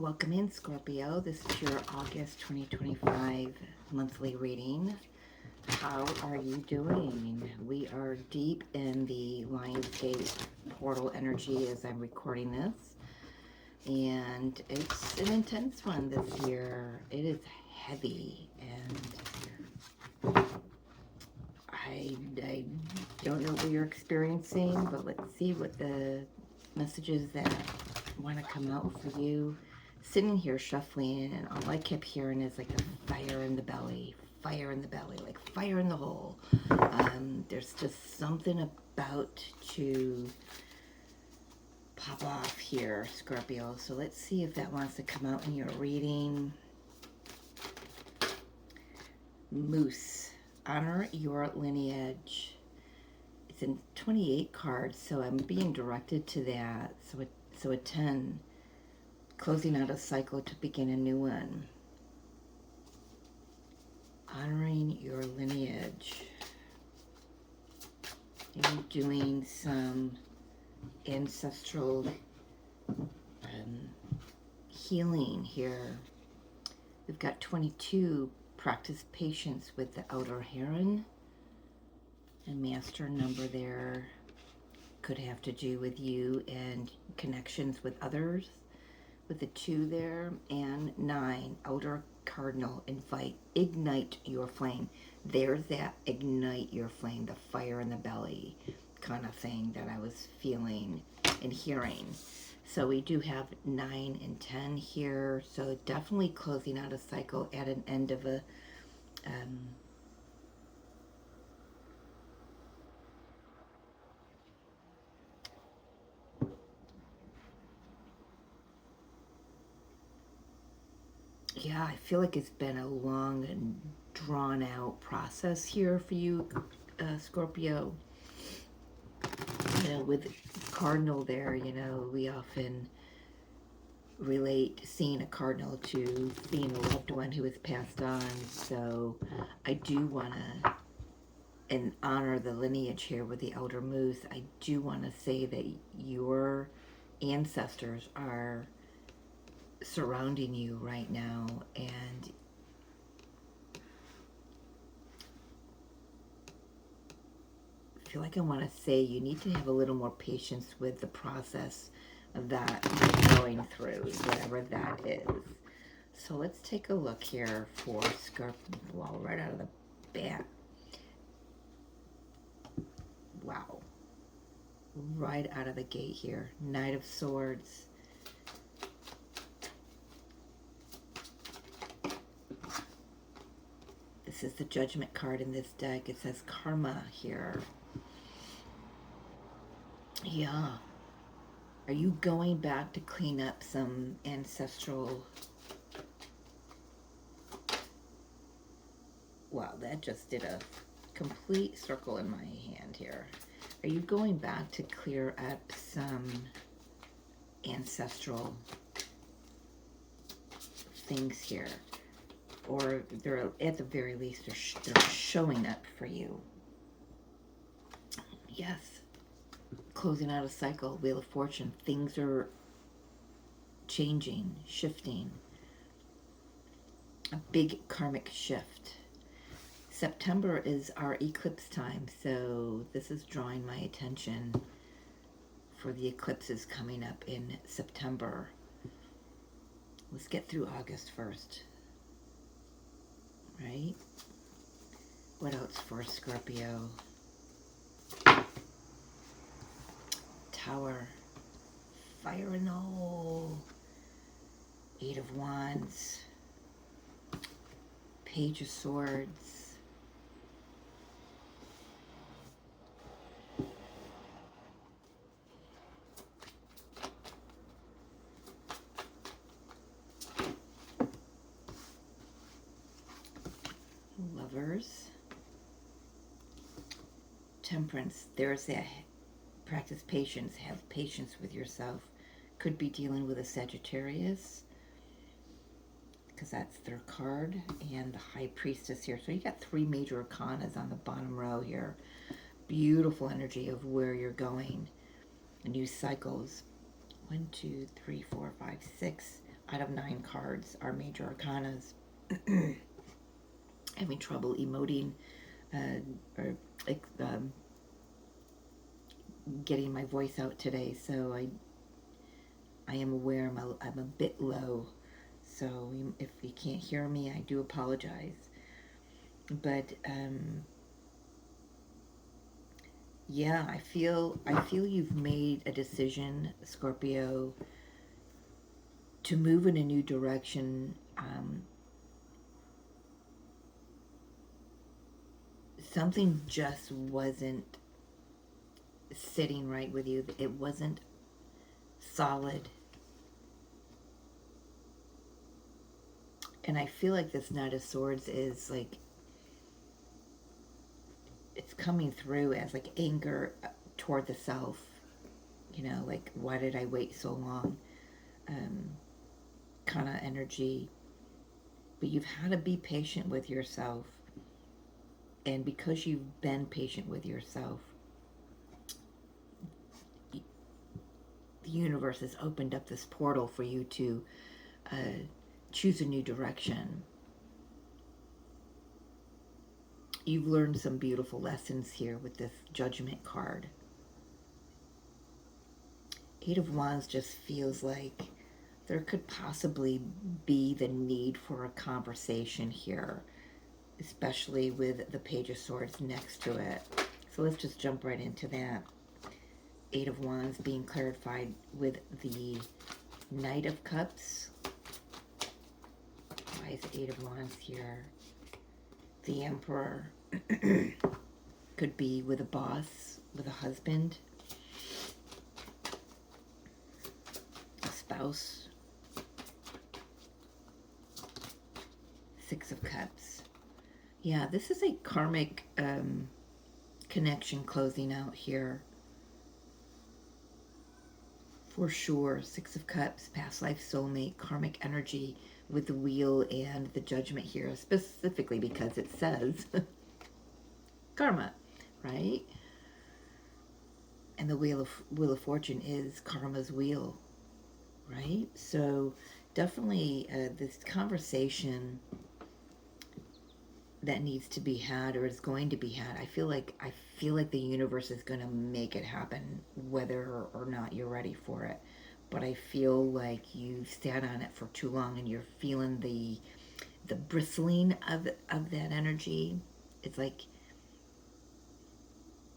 Welcome in, Scorpio. This is your August 2025 monthly reading. How are you doing? We are deep in the Lionsgate portal energy as I'm recording this. And it's an intense one this year. It is heavy, and I don't know what you're experiencing, but let's see what the messages that want to come out for you. Sitting here shuffling, and all I kept hearing is like a fire in the belly, like fire in the hole. There's just something about to pop off here, Scorpio. So let's see if that wants to come out in your reading. Moose, honor your lineage. It's in 28 cards, so I'm being directed to that. So a 10. Closing out a cycle to begin a new one. Honoring your lineage. You're doing some ancestral healing here. We've got 22. Practice patience with the outer heron. And master number there could have to do with you and connections with others. With the 2 there, and 9, outer cardinal, ignite your flame. There's that ignite your flame, the fire in the belly kind of thing that I was feeling and hearing. So we do have 9 and 10 here, so definitely closing out a cycle at an end of a yeah, I feel like it's been a long and drawn out process here for you, Scorpio. With cardinal there, we often relate seeing a cardinal to seeing a loved one who has passed on. So I do want to, and honor the lineage here with the elder moose, I do want to say that your ancestors are surrounding you right now, and I feel like I want to say you need to have a little more patience with the process of that you're going through, whatever that is. So let's take a look here for Scorpio. Well, right out of the bat. Wow. Right out of the gate here. Knight of Swords. This is the Judgment card in this deck. It says karma here. Yeah. Are you going back to clean up some ancestral... Wow, that just did a complete circle in my hand here. Are you going back to clear up some ancestral things here? Or they're, at the very least, they're showing up for you. Yes. Closing out a cycle, Wheel of Fortune. Things are changing, shifting. A big karmic shift. September is our eclipse time, so this is drawing my attention for the eclipses coming up in September. Let's get through August first. Right? What else for Scorpio? Tower. Fire in the hole. 8 of Wands. Page of Swords. Lovers. Temperance. There's that. Practice patience. Have patience with yourself. Could be dealing with a Sagittarius, because that's their card, and the High Priestess here. So you got 3 major arcanas on the bottom row here. Beautiful energy of where you're going. New cycles. 1, 2, 3, 4, 5, 6. out of 9 cards are major arcanas. Having trouble emoting or like getting my voice out today, so I am aware I'm a bit low. So if you can't hear me, I do apologize. But yeah, I feel you've made a decision, Scorpio, to move in a new direction. Something just wasn't sitting right with you. It wasn't solid. And I feel like this Knight of Swords is like, it's coming through as like anger toward the self. You know, like, why did I wait so long? Kind of energy. But you've had to be patient with yourself. And because you've been patient with yourself, the universe has opened up this portal for you to choose a new direction. You've learned some beautiful lessons here with this Judgment card. Eight of Wands just feels like there could possibly be the need for a conversation here, especially with the Page of Swords next to it. So let's just jump right into that. Eight of Wands being clarified with the Knight of Cups. Why is Eight of Wands here? The Emperor could be with a boss, with a husband, a spouse. Six of Cups. Yeah, this is a karmic connection closing out here. For sure. Six of Cups, past life soulmate, karmic energy with the Wheel and the Judgment here, specifically because it says karma, right? And the Wheel of Fortune is karma's wheel, right? So definitely this conversation that needs to be had or is going to be had. I feel like the universe is going to make it happen, whether or not you're ready for it. But I feel like you sat on it for too long, and you're feeling the bristling of that energy. It's like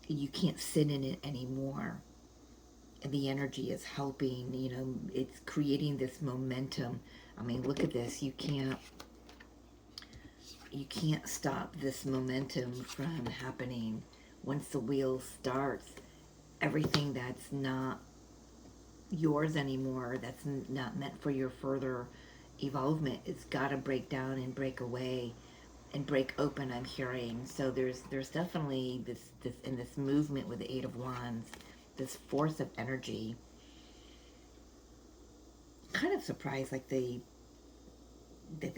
you can't sit in it anymore. And the energy is helping. You know, it's creating this momentum. I mean, look at this. You can't stop this momentum from happening. Once the wheel starts, everything that's not yours anymore, that's not meant for your further evolvement, it's got to break down and break away and break open, I'm hearing. So there's definitely this in this movement with the Eight of Wands, this force of energy. Kind of surprised, like the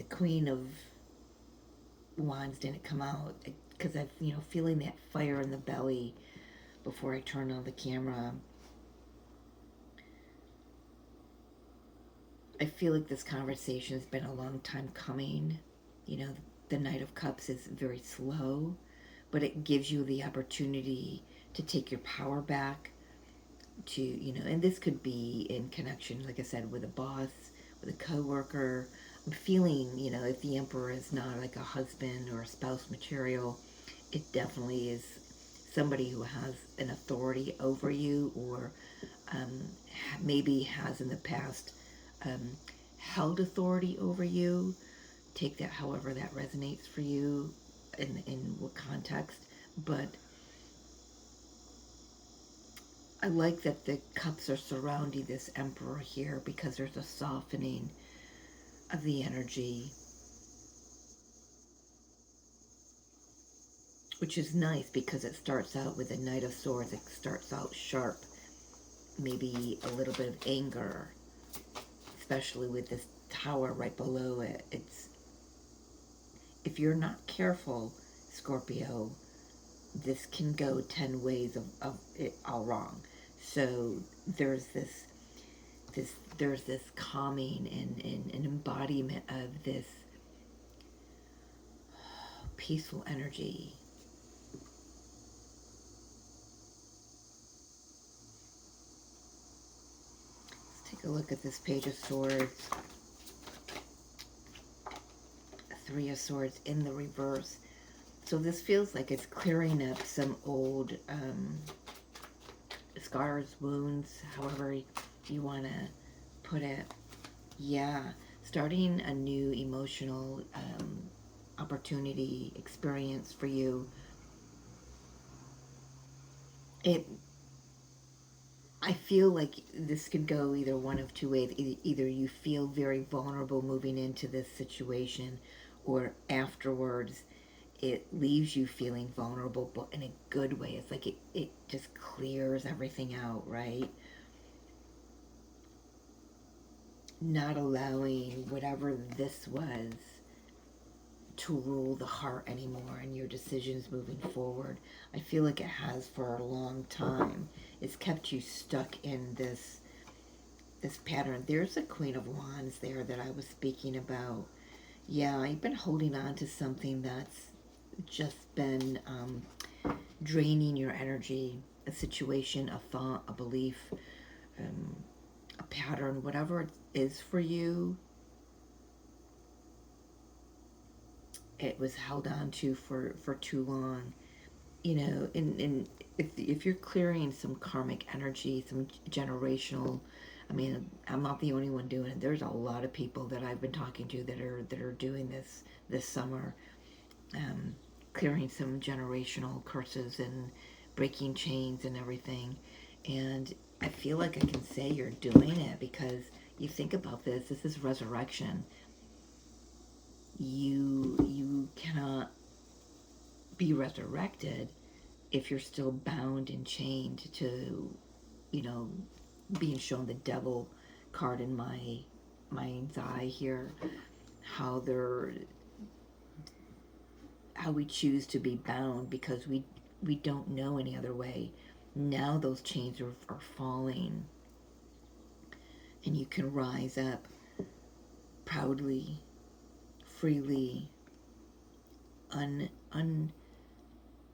Queen of Wands didn't come out, because I've, feeling that fire in the belly before I turn on the camera. I feel like this conversation has been a long time coming. The Knight of Cups is very slow, but it gives you the opportunity to take your power back, to, and this could be in connection, like I said, with a boss, with a coworker. I'm feeling, if the Emperor is not like a husband or a spouse material, it definitely is somebody who has an authority over you, or maybe has in the past held authority over you. Take that however that resonates for you, in what context. But I like that the cups are surrounding this Emperor here, because there's a softening of the energy, which is nice, because it starts out with a Knight of Swords. It starts out sharp, maybe a little bit of anger, especially with this Tower right below it. It's, if you're not careful, Scorpio, this can go 10 ways of it all wrong. So there's this there's this calming and an embodiment of this peaceful energy. Let's take a look at this Page of Swords. Three of Swords in the reverse. So this feels like it's clearing up some old scars, wounds, however you want to put it. Yeah, starting a new emotional opportunity, experience for you. I feel like this could go either one of two ways. Either you feel very vulnerable moving into this situation, or afterwards it leaves you feeling vulnerable, but in a good way. It's like it just clears everything out, right? Not allowing whatever this was to rule the heart anymore and your decisions moving forward. I feel like it has for a long time. It's kept you stuck in this pattern. There's a Queen of Wands there that I was speaking about. Yeah, you've been holding on to something that's just been draining your energy, a situation, a thought, a belief, a pattern, whatever it is for you. It was held on to for too long. You know, and if you're clearing some karmic energy, some generational, I mean, I'm not the only one doing it. There's a lot of people that I've been talking to that are doing this summer, clearing some generational curses and breaking chains and everything. And I feel like I can say you're doing it because you think about this. This is resurrection. You cannot be resurrected if you're still bound and chained to, you know, being shown the devil card in my mind's eye here, how we choose to be bound because we don't know any other way. Now those chains are falling, and you can rise up proudly, freely,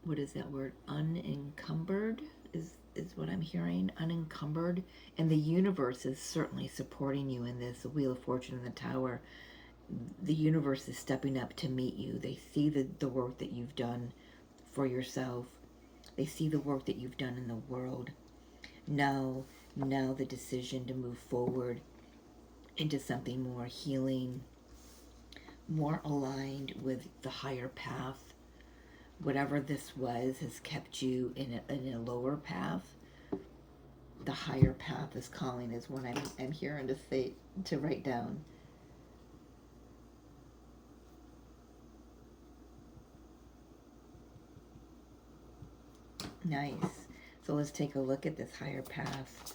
what is that word? Unencumbered is what I'm hearing. Unencumbered. And the universe is certainly supporting you in this. The Wheel of Fortune and the Tower. The universe is stepping up to meet you. They see the work that you've done for yourself. They see the work that you've done in the world. Now the decision to move forward into something more healing, more aligned with the higher path. Whatever this was has kept you in a lower path. The higher path is calling is what I'm hearing to say, to write down. Nice. So let's take a look at this higher path.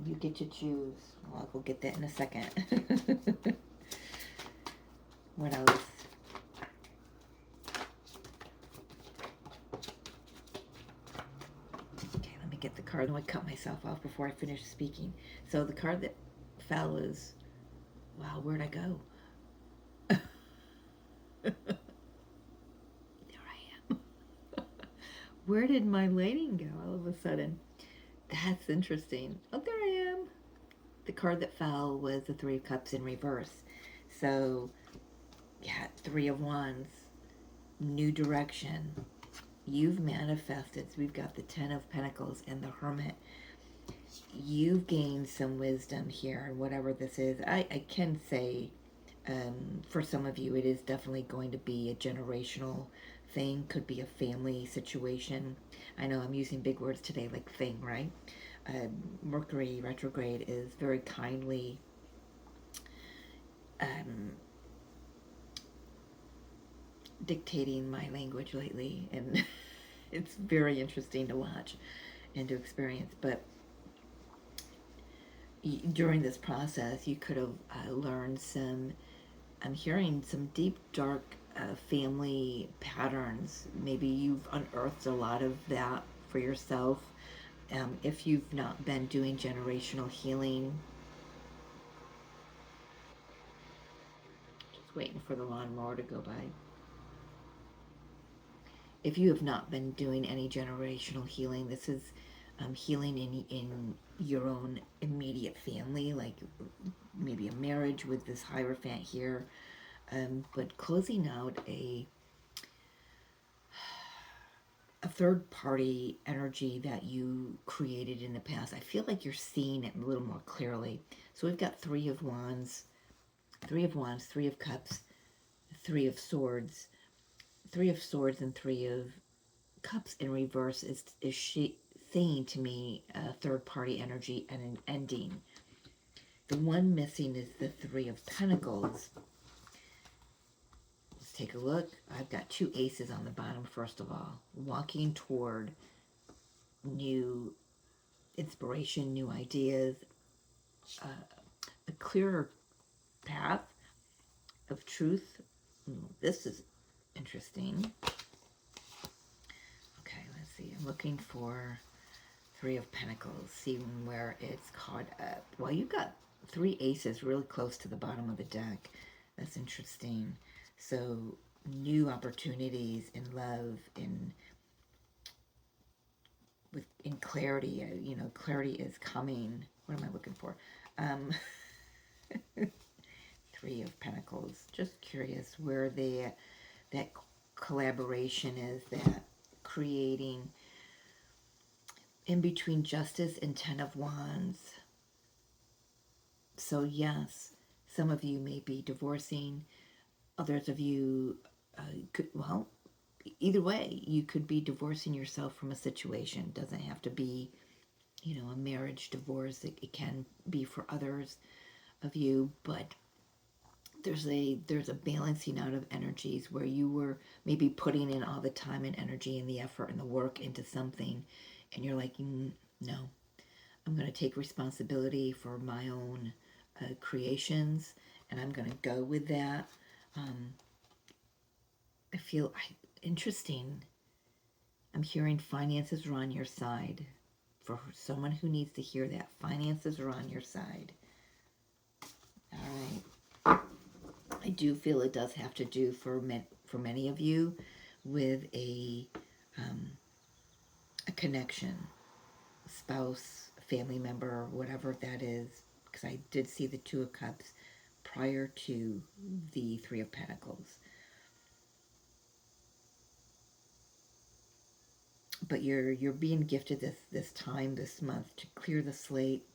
You get to choose. Well, I'll go get that in a second. What else? Okay, let me get the card. Let me cut myself off before I finish speaking. So the card that fell is, wow, where'd I go? There I am. Where did my lighting go all of a sudden? That's interesting. Oh, there I am. The card that fell was the Three of Cups in reverse. So, yeah, Three of Wands, new direction. You've manifested. So we've got the Ten of Pentacles and the Hermit. You've gained some wisdom here, and whatever this is. I can say, for some of you, it is definitely going to be a generational thing. Could be a family situation. I know I'm using big words today, like thing, right? Mercury retrograde is very kindly dictating my language lately, and it's very interesting to watch and to experience. But during this process, you could have learned some, I'm hearing some deep, dark family patterns. Maybe you've unearthed a lot of that for yourself. If you've not been doing generational healing, Just waiting for the lawnmower to go by. If you have not been doing any generational healing, this is healing in your own immediate family, like maybe a marriage with this Hierophant here, but closing out a third party energy that you created in the past. I feel like you're seeing it a little more clearly. So we've got Three of Wands, Three of Wands, Three of Cups, Three of Swords. Three of Swords and Three of Cups in reverse is she saying to me a third party energy and an ending. The one missing is the Three of Pentacles. Let's take a look. I've got two aces on the bottom, first of all. Walking toward new inspiration, new ideas, a clearer path of truth. This is interesting. Okay, let's see. I'm looking for Three of Pentacles, seeing where it's caught up. Well, you've got three aces really close to the bottom of the deck. That's interesting. So, new opportunities in love, in clarity. You know, clarity is coming. What am I looking for? Three of Pentacles. Just curious where that collaboration is, that creating in between Justice and Ten of Wands. So yes, some of you may be divorcing. Others of you could, well, either way, you could be divorcing yourself from a situation. It doesn't have to be, you know, a marriage divorce. It can be for others of you, but there's a balancing out of energies where you were maybe putting in all the time and energy and the effort and the work into something, and you're like, no, I'm going to take responsibility for my own creations, and I'm going to go with that. I feel interesting. I'm hearing finances are on your side. For someone who needs to hear that, finances are on your side. All right. I do feel it does have to do for many of you with a connection, a spouse, a family member, whatever that is, because I did see the Two of Cups prior to the Three of Pentacles. But you're being gifted this time, this month, to clear the slate,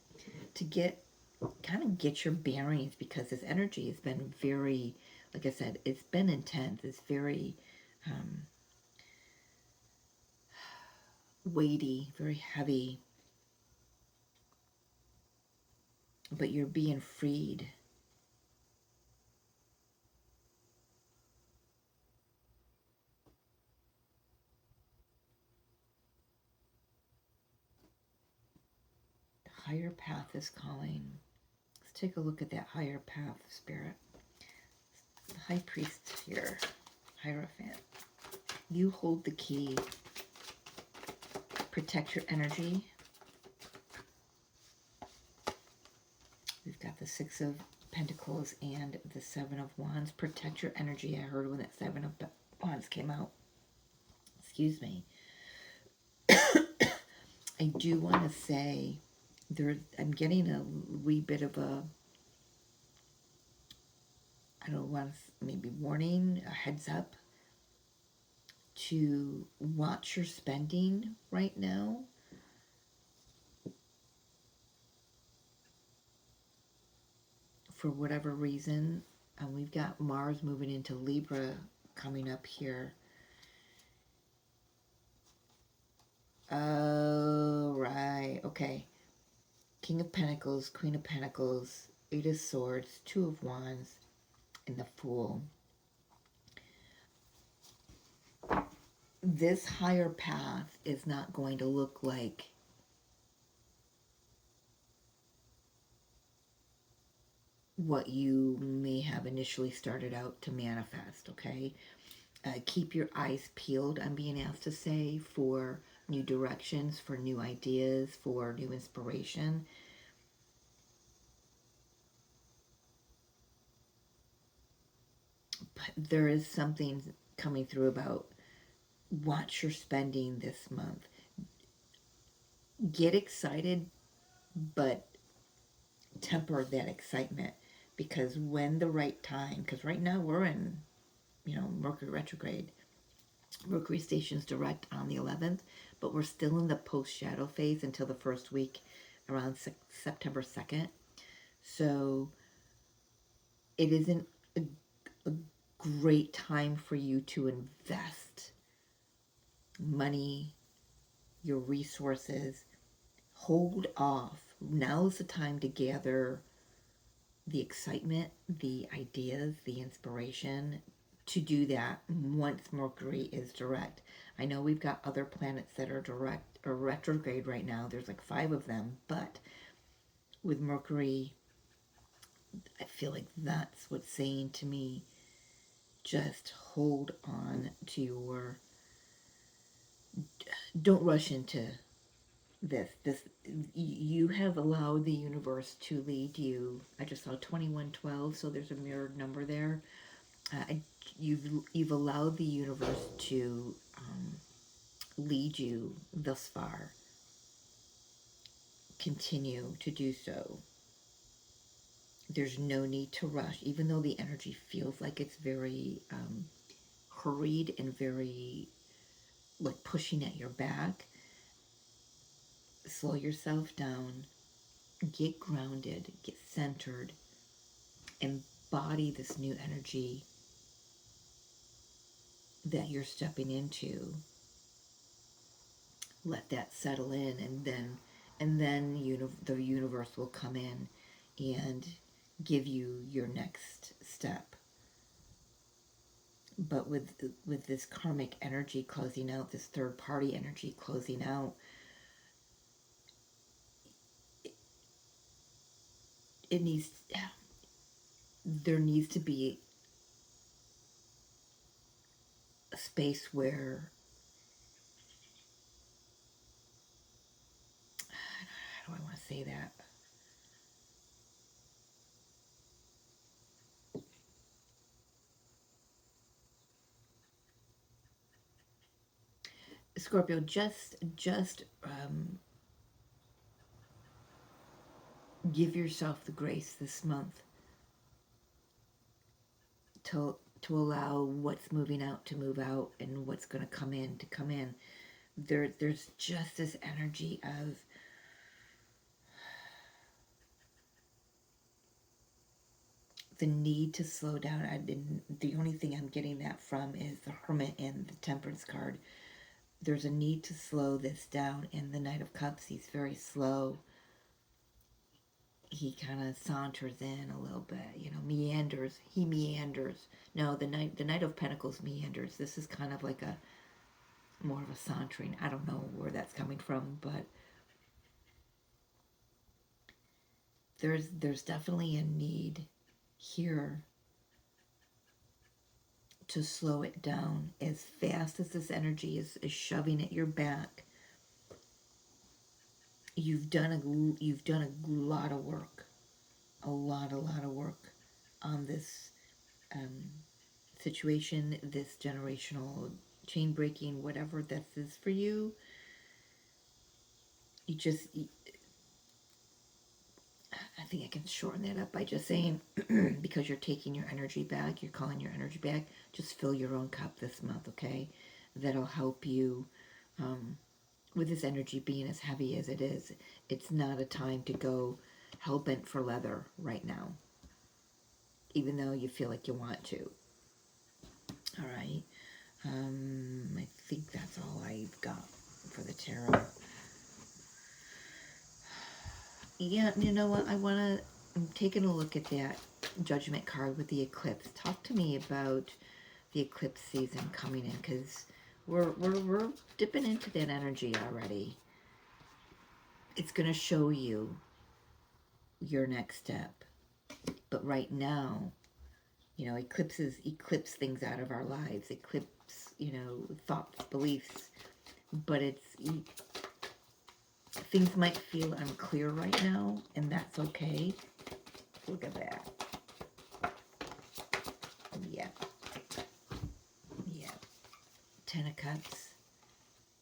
to kind of get your bearings, because this energy has been very, like I said, it's been intense. It's very weighty, very heavy. But you're being freed. The higher path is calling. Let's take a look at that higher path, Spirit. The High Priest here, Hierophant. You hold the key. Protect your energy. We've got the Six of Pentacles and the Seven of Wands. Protect your energy. I heard when that Seven of Wands came out. Excuse me. I do want to say I'm getting a wee bit of a, I don't want to, maybe warning, a heads up to watch your spending right now. For whatever reason, we've got Mars moving into Libra coming up here. Oh, right. Okay. King of Pentacles, Queen of Pentacles, Eight of Swords, Two of Wands, and the Fool. This higher path is not going to look like what you may have initially started out to manifest, okay? Keep your eyes peeled, I'm being asked to say, for new directions, for new ideas, for new inspiration. But there is something coming through about what you're spending this month. Get excited, but temper that excitement, because when the right time, because right now we're in, Mercury retrograde. Mercury stations direct on the 11th, but we're still in the post shadow phase until the first week around September 2nd. So it isn't a great time for you to invest money, your resources. Hold off. Now's the time to gather the excitement, the ideas, the inspiration to do that once Mercury is direct. I know we've got other planets that are direct or retrograde right now. There's like 5 of them, but with Mercury, I feel like that's what's saying to me, just hold on to your, don't rush into this. You have allowed the universe to lead you. I just saw 2112, so there's a mirrored number there. You've allowed the universe to lead you thus far. Continue to do so. There's no need to rush, even though the energy feels like it's very hurried and very like pushing at your back. Slow yourself down, get grounded, get centered, embody this new energy that you're stepping into. Let that settle in, and then the universe will come in and give you your next step. But with this karmic energy closing out, this third party energy closing out, it needs there needs to be a space where, how do I want to say that? Scorpio, just give yourself the grace this month to allow what's moving out to move out, and what's going to come in to come in. There's just this energy of the need to slow down. The only thing I'm getting that from is the Hermit and the Temperance card. There's a need to slow this down. In the Knight of Cups, he's very slow. He kind of saunters in a little bit, meanders. He meanders. No, the Knight of Pentacles meanders. This is kind of like a more of a sauntering. I don't know where that's coming from, but there's definitely a need here to slow it down. As fast as this energy is shoving at your back, you've done a lot of work, a lot of work on this situation, this generational chain breaking, whatever this is for you. I think I can shorten that up by just saying, because you're taking your energy back, you're calling your energy back, just fill your own cup this month, okay? That'll help you. With this energy being as heavy as it is, it's not a time to go hell-bent for leather right now, even though you feel like you want to. All right. I think that's all I've got for the tarot. Yeah, you know what? I'm taking a look at that Judgment card with the eclipse. Talk to me about the eclipse season coming in, because we're dipping into that energy already. It's going to show you your next step. But right now, eclipses eclipse things out of our lives. Eclipse, thoughts, beliefs. But things might feel unclear right now, and that's okay. Look at that. Yeah. Ten of Cups,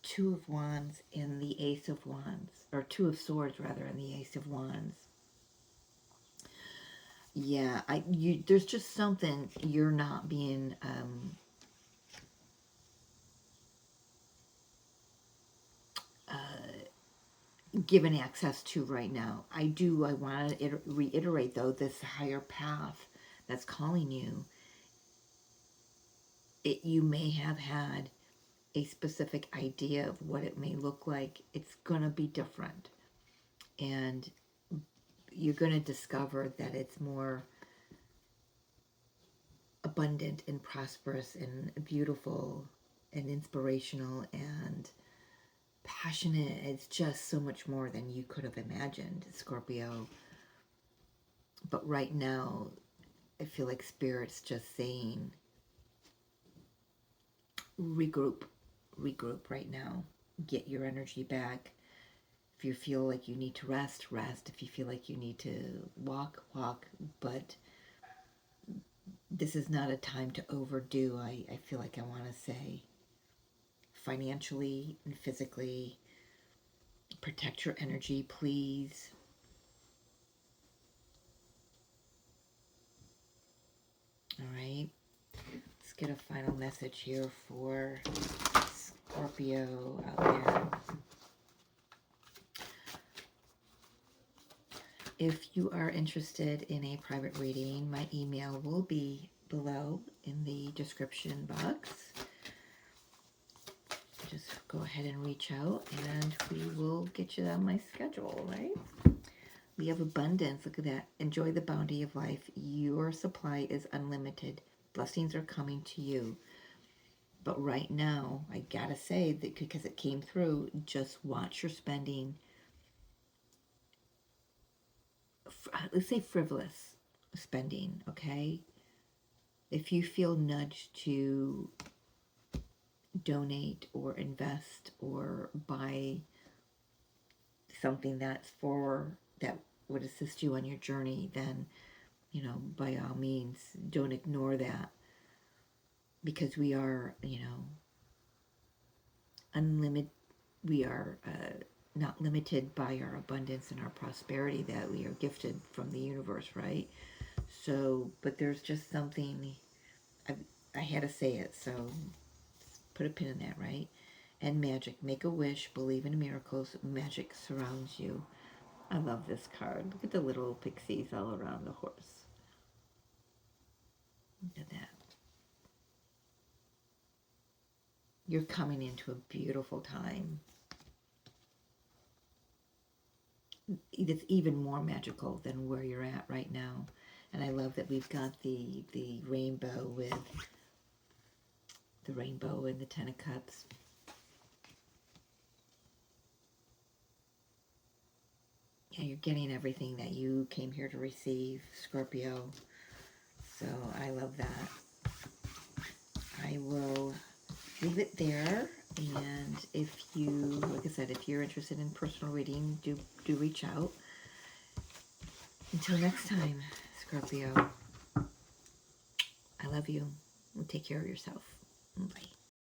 Two of Wands, and the Ace of Wands, or Two of Swords rather, and the Ace of Wands. Yeah, there's just something you're not being given access to right now. I want to reiterate though, this higher path that's calling you, you may have had a specific idea of what it may look like. It's going to be different. And you're going to discover that it's more abundant and prosperous and beautiful and inspirational and passionate. It's just so much more than you could have imagined, Scorpio. But right now, I feel like Spirit's just saying, regroup right now. Get your energy back. If you feel like you need to rest, rest. If you feel like you need to walk, walk. But this is not a time to overdo, I feel like I want to say. Financially and physically, protect your energy, please. All right. Let's get a final message here for Scorpio out there. If you are interested in a private reading, my email will be below in the description box. Just go ahead and reach out and we will get you on my schedule, right? We have abundance. Look at that. Enjoy the bounty of life. Your supply is unlimited. Blessings are coming to you. But right now, I gotta say that because it came through, just watch your spending. Let's say frivolous spending, okay? If you feel nudged to donate or invest or buy something that would assist you on your journey, then, you know, by all means, don't ignore that. Because we are, you know, unlimited. We are not limited by our abundance and our prosperity that we are gifted from the universe, right? So, but there's just something, I had to say it, so put a pin in that, right? And magic. Make a wish. Believe in miracles. Magic surrounds you. I love this card. Look at the little pixies all around the horse. Look at that. You're coming into a beautiful time. It's even more magical than where you're at right now. And I love that we've got the rainbow with the rainbow and the Ten of Cups. Yeah, you're getting everything that you came here to receive, Scorpio. So I love that. I will leave it there. And if you, like I said, if you're interested in personal reading, do reach out. Until next time, Scorpio, I love you. Take care of yourself. Bye.